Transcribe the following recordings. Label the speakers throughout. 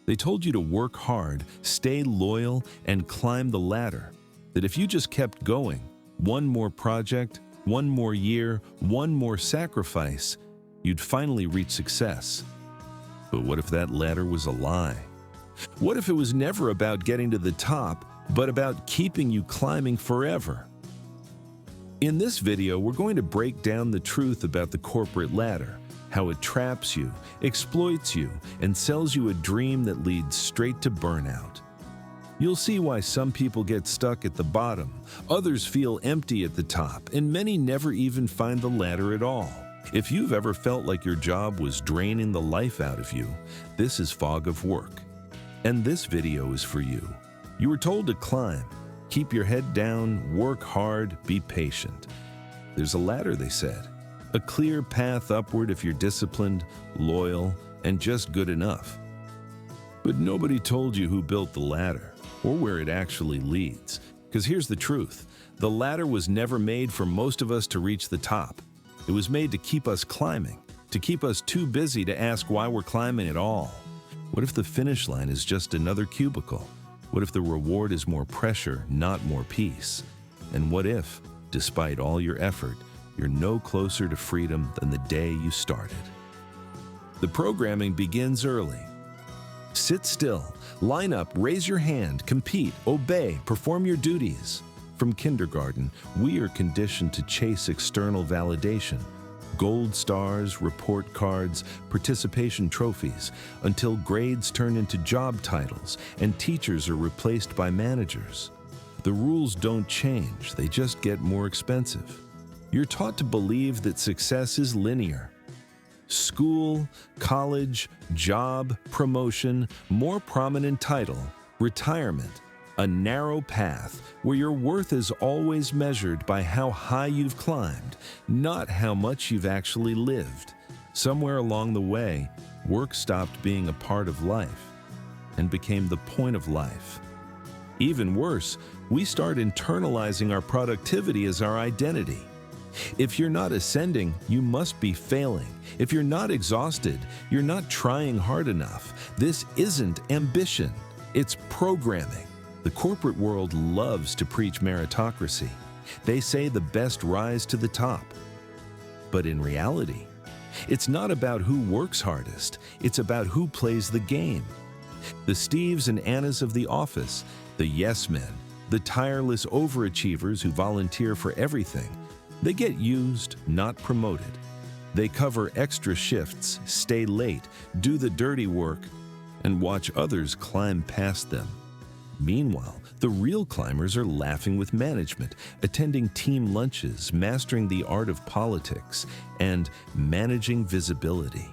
Speaker 1: They told you to work hard, stay loyal, and climb the ladder. That if you just kept going, one more project, one more year, one more sacrifice, you'd finally reach success. But what if that ladder was a lie? What if it was never about getting to the top, but about keeping you climbing forever? In this video, we're going to break down the truth about the corporate ladder, how it traps you, exploits you, and sells you a dream that leads straight to burnout. You'll see why some people get stuck at the bottom, others feel empty at the top, and many never even find the ladder at all. If you've ever felt like your job was draining the life out of you, this is fog of work. And this video is for you. You were told to climb, keep your head down, work hard, be patient. There's a ladder, they said. A clear path upward if you're disciplined, loyal, and just good enough. But nobody told you who built the ladder or where it actually leads. Because here's the truth. The ladder was never made for most of us to reach the top. It was made to keep us climbing, to keep us too busy to ask why we're climbing at all. What if the finish line is just another cubicle? What if the reward is more pressure, not more peace? And what if, despite all your effort, you're no closer to freedom than the day you started? The programming begins early. Sit still, line up, raise your hand, compete, obey, perform your duties. From kindergarten, we are conditioned to chase external validation. Gold stars, report cards, participation trophies, until grades turn into job titles and teachers are replaced by managers. The rules don't change, they just get more expensive. You're taught to believe that success is linear. School, college, job, promotion, more prominent title, retirement, a narrow path where your worth is always measured by how high you've climbed, not how much you've actually lived. Somewhere along the way, work stopped being a part of life and became the point of life. Even worse, we start internalizing our productivity as our identity. If you're not ascending, you must be failing. If you're not exhausted, you're not trying hard enough. This isn't ambition, it's programming. The corporate world loves to preach meritocracy. They say the best rise to the top. But in reality, it's not about who works hardest, it's about who plays the game. The Steves and Annas of the office, the yes men, the tireless overachievers who volunteer for everything, they get used, not promoted. They cover extra shifts, stay late, do the dirty work, and watch others climb past them. Meanwhile, the real climbers are laughing with management, attending team lunches, mastering the art of politics, and managing visibility.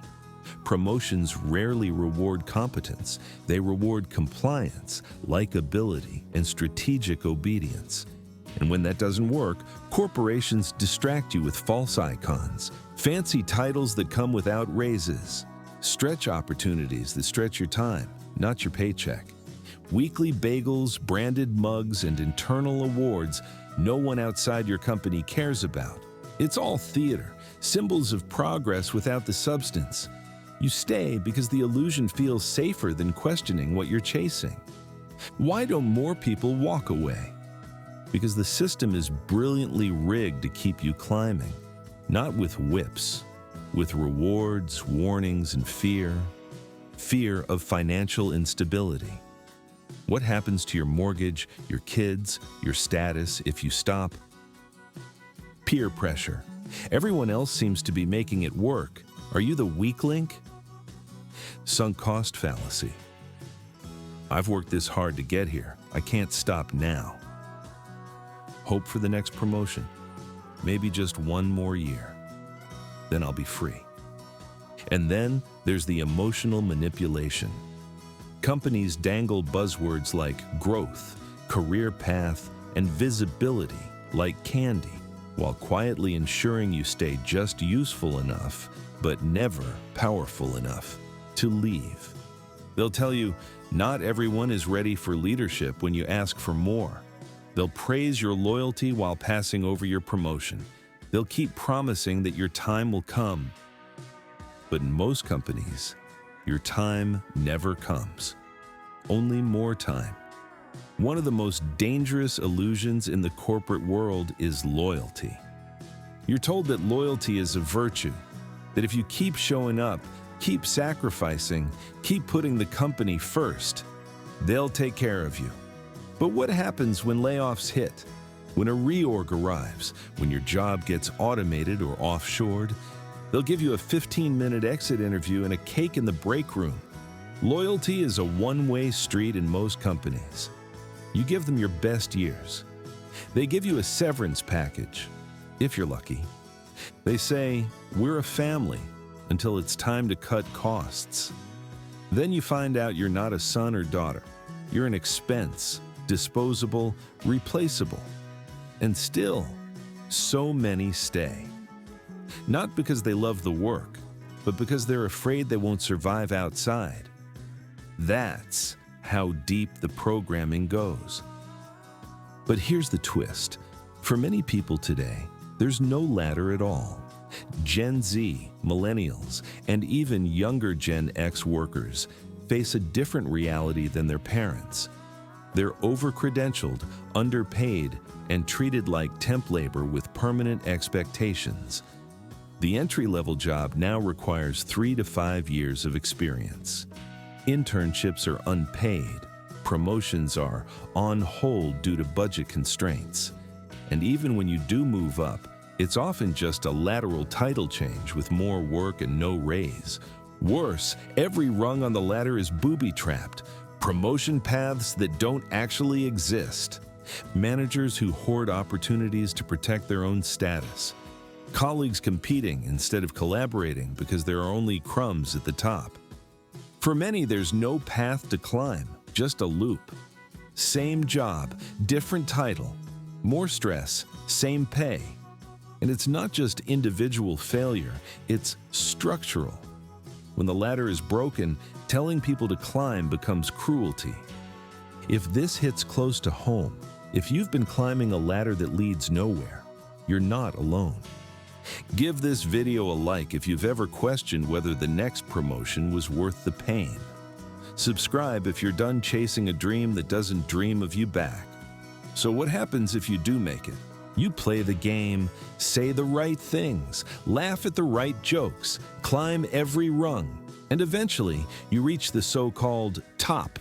Speaker 1: Promotions rarely reward competence. They reward compliance, likability, and strategic obedience. And when that doesn't work, corporations distract you with false icons, fancy titles that come without raises, stretch opportunities that stretch your time, not your paycheck, weekly bagels, branded mugs, and internal awards no one outside your company cares about. It's all theater, symbols of progress without the substance. You stay because the illusion feels safer than questioning what you're chasing. Why don't more people walk away? Because the system is brilliantly rigged to keep you climbing, not with whips, with rewards, warnings, and fear. Fear of financial instability. What happens to your mortgage, your kids, your status if you stop? Peer pressure. Everyone else seems to be making it work. Are you the weak link? Sunk cost fallacy. I've worked this hard to get here. I can't stop now. Hope for the next promotion. Maybe just one more year. Then I'll be free. And then there's the emotional manipulation. Companies dangle buzzwords like growth, career path, and visibility like candy, while quietly ensuring you stay just useful enough, but never powerful enough to leave. They'll tell you, not everyone is ready for leadership when you ask for more. They'll praise your loyalty while passing over your promotion. They'll keep promising that your time will come. But in most companies, your time never comes. only more time. One of the most dangerous illusions in the corporate world is loyalty. You're told that loyalty is a virtue, that if you keep showing up, keep sacrificing, keep putting the company first, they'll take care of you. But what happens when layoffs hit? When a reorg arrives, when your job gets automated or offshored? They'll give you a 15-minute exit interview and a cake in the break room. Loyalty is a one-way street in most companies. You give them your best years. They give you a severance package, if you're lucky. They say, "We're a family," until it's time to cut costs. Then you find out you're not a son or daughter. You're an expense, disposable, replaceable. And still, so many stay. Not because they love the work, but because they're afraid they won't survive outside. That's how deep the programming goes. But here's the twist. For many people today, there's no ladder at all. Gen Z, millennials, and even younger Gen X workers face a different reality than their parents. They're over-credentialed, underpaid, and treated like temp labor with permanent expectations. The entry-level job now requires 3 to 5 years of experience. Internships are unpaid. Promotions are on hold due to budget constraints. And even when you do move up, it's often just a lateral title change with more work and no raise. Worse, every rung on the ladder is booby-trapped. Promotion paths that don't actually exist. Managers who hoard opportunities to protect their own status. Colleagues competing instead of collaborating because there are only crumbs at the top. For many, there's no path to climb, just a loop. Same job, different title. More stress, same pay. And it's not just individual failure, it's structural. When the ladder is broken, telling people to climb becomes cruelty. If this hits close to home, if you've been climbing a ladder that leads nowhere, you're not alone. Give this video a like if you've ever questioned whether the next promotion was worth the pain. Subscribe if you're done chasing a dream that doesn't dream of you back. So what happens if you do make it? You play the game, say the right things, laugh at the right jokes, climb every rung, and eventually you reach the so-called top.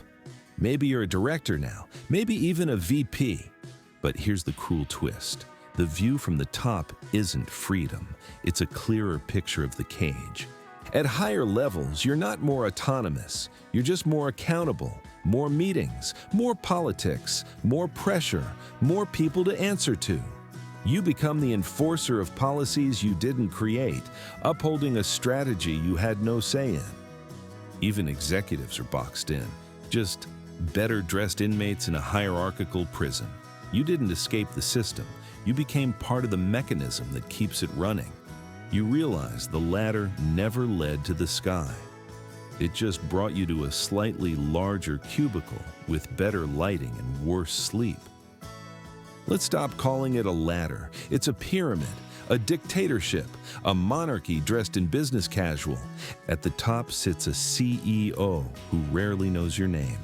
Speaker 1: Maybe you're a director now, maybe even a VP. But here's the cruel twist. The view from the top isn't freedom. It's a clearer picture of the cage. At higher levels, you're not more autonomous. You're just more accountable. More meetings, more politics, more pressure, more people to answer to. You become the enforcer of policies you didn't create, upholding a strategy you had no say in. Even executives are boxed in, just better dressed inmates in a hierarchical prison. You didn't escape the system. You became part of the mechanism that keeps it running. You realize the ladder never led to the sky. It just brought you to a slightly larger cubicle with better lighting and worse sleep. Let's stop calling it a ladder. It's a pyramid, a dictatorship, a monarchy dressed in business casual. At the top sits a CEO who rarely knows your name.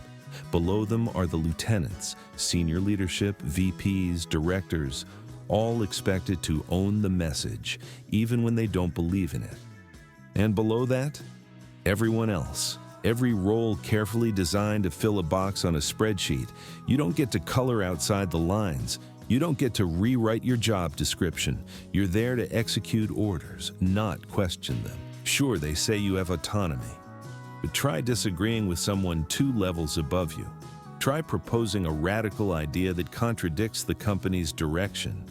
Speaker 1: Below them are the lieutenants, senior leadership, VPs, directors, all expected to own the message, even when they don't believe in it. And below that, everyone else. Every role carefully designed to fill a box on a spreadsheet. You don't get to color outside the lines. You don't get to rewrite your job description. You're there to execute orders, not question them. Sure, they say you have autonomy, but try disagreeing with someone 2 levels above you. Try proposing a radical idea that contradicts the company's direction.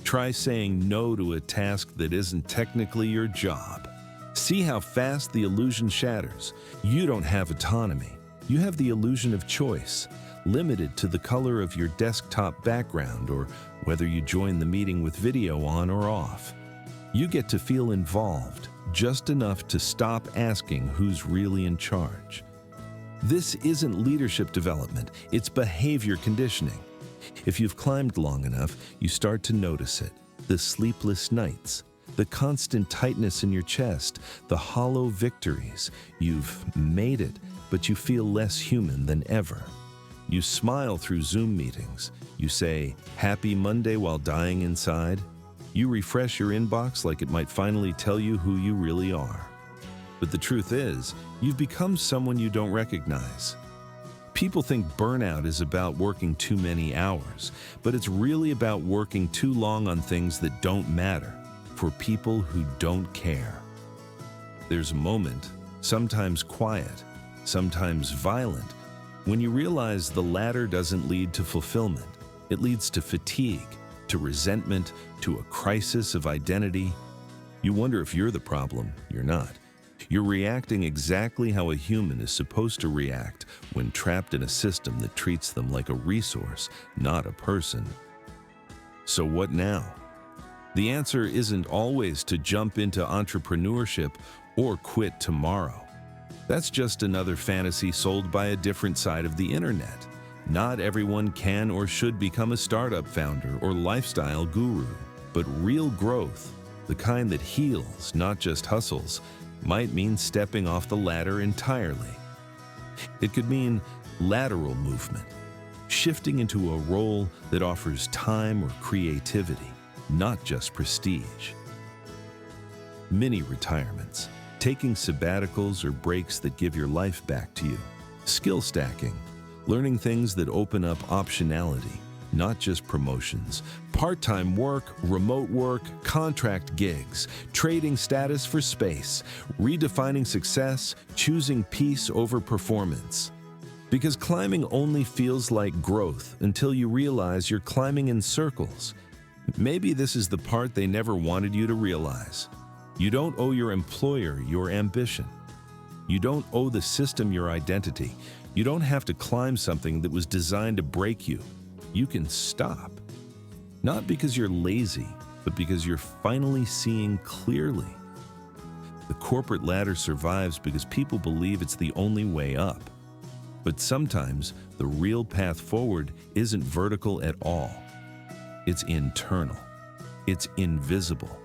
Speaker 1: Try saying no to a task that isn't technically your job. See how fast the illusion shatters. You don't have autonomy. You have the illusion of choice, limited to the color of your desktop background or whether you join the meeting with video on or off. You get to feel involved, just enough to stop asking who's really in charge. This isn't leadership development, it's behavior conditioning. If you've climbed long enough, you start to notice it. The sleepless nights, the constant tightness in your chest, the hollow victories. You've made it, but you feel less human than ever. You smile through Zoom meetings. You say, "Happy Monday" while dying inside. You refresh your inbox like it might finally tell you who you really are. But the truth is, you've become someone you don't recognize. People think burnout is about working too many hours, but it's really about working too long on things that don't matter, for people who don't care. There's a moment, sometimes quiet, sometimes violent, when you realize the latter doesn't lead to fulfillment. It leads to fatigue, to resentment, to a crisis of identity. You wonder if you're the problem. You're not. You're reacting exactly how a human is supposed to react when trapped in a system that treats them like a resource, not a person. So what now? The answer isn't always to jump into entrepreneurship or quit tomorrow. That's just another fantasy sold by a different side of the internet. Not everyone can or should become a startup founder or lifestyle guru, but real growth, the kind that heals, not just hustles, might mean stepping off the ladder entirely. It could mean lateral movement, shifting into a role that offers time or creativity, not just prestige. Mini retirements, taking sabbaticals or breaks that give your life back to you. Skill stacking, learning things that open up optionality, not just promotions. Part-time work, remote work, contract gigs, trading status for space, redefining success, choosing peace over performance. Because climbing only feels like growth until you realize you're climbing in circles. Maybe this is the part they never wanted you to realize. You don't owe your employer your ambition. You don't owe the system your identity. You don't have to climb something that was designed to break you. You can stop. Not because you're lazy, but because you're finally seeing clearly. The corporate ladder survives because people believe it's the only way up. But sometimes the real path forward isn't vertical at all. It's internal. It's invisible.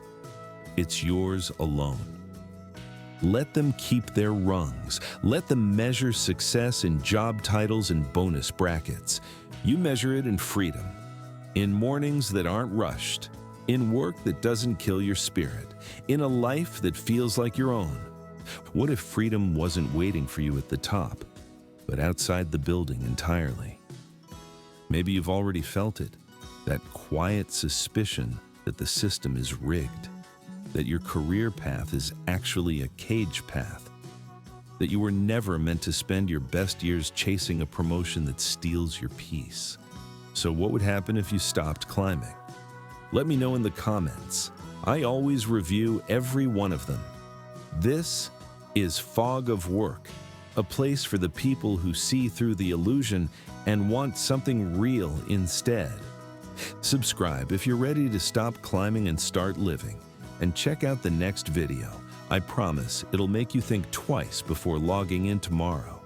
Speaker 1: It's yours alone. Let them keep their rungs. Let them measure success in job titles and bonus brackets. You measure it in freedom, in mornings that aren't rushed, in work that doesn't kill your spirit, in a life that feels like your own. What if freedom wasn't waiting for you at the top, but outside the building entirely? Maybe you've already felt it, that quiet suspicion that the system is rigged, that your career path is actually a cage path, that you were never meant to spend your best years chasing a promotion that steals your peace. So what would happen if you stopped climbing? Let me know in the comments. I always review every one of them. This is Fog of Work, a place for the people who see through the illusion and want something real instead. Subscribe if you're ready to stop climbing and start living. And check out the next video. I promise it'll make you think twice before logging in tomorrow.